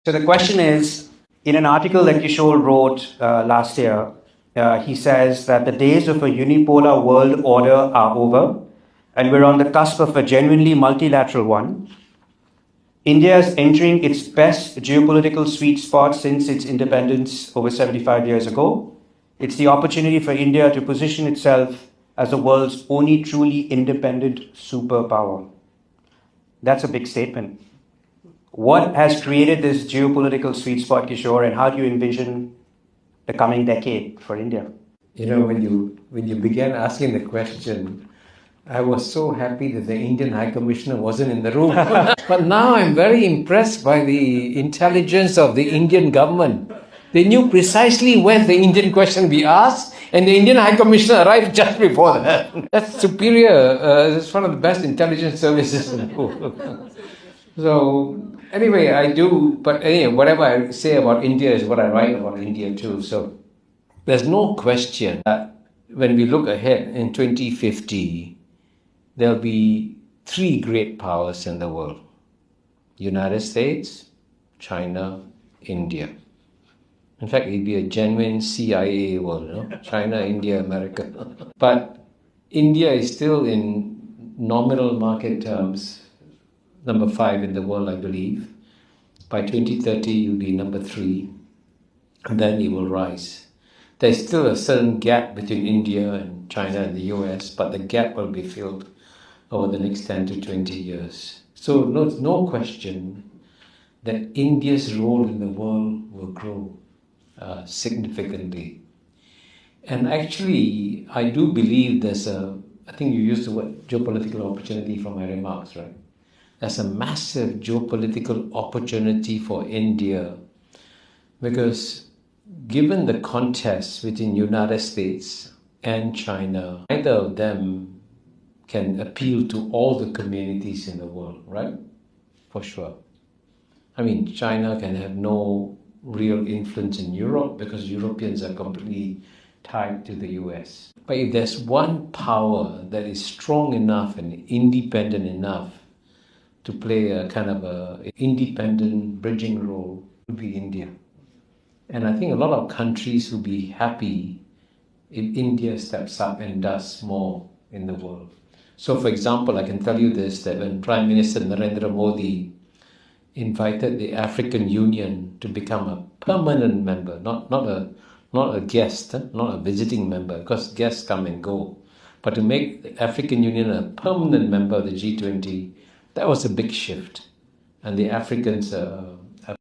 So the question is, in an article that Kishor wrote last year, he says that the days of a unipolar world order are over, and we're on the cusp of a genuinely multilateral one. India is entering its best geopolitical sweet spot since its independence over 75 years ago. It's the opportunity for India to position itself as the world's only truly independent superpower. That's a big statement. What has created this geopolitical sweet spot, Kishore, and how do you envision the coming decade for India? You know, when you began asking the question, I was so happy that the Indian High Commissioner wasn't in the room. But now I'm very impressed by the intelligence of the Indian government. They knew precisely when the Indian question will be asked, and the Indian High Commissioner arrived just before that. That's superior. It's one of the best intelligence services in the world. So anyway, but anyway, whatever I say about India is what I write about India too. So there's no question that when we look ahead in 2050, there'll be three great powers in the world: United States, China, India. In fact, it'd be a genuine CIA world, you know? China, India, America. But India is still, in nominal market terms, number 5 in the world, I believe. By 2030, you'll be number 3, and then it will rise. There's still a certain gap between India and China and the US, but the gap will be filled over the next 10 to 20 years. So no question that India's role in the world will grow significantly. And actually, I do believe I think you used the word geopolitical opportunity from my remarks, right? There's a massive geopolitical opportunity for India because given the contest between United States and China, neither of them can appeal to all the communities in the world, right? For sure. I mean, China can have no real influence in Europe because Europeans are completely tied to the US. But if there's one power that is strong enough and independent enough to play a kind of a independent bridging role, it would be India. And I think a lot of countries will be happy if India steps up and does more in the world. So for example, I can tell you this, that when Prime Minister Narendra Modi invited the African Union to become a permanent member, not a guest, not a visiting member, because guests come and go, but to make the African Union a permanent member of the G20, that was a big shift. And the Africans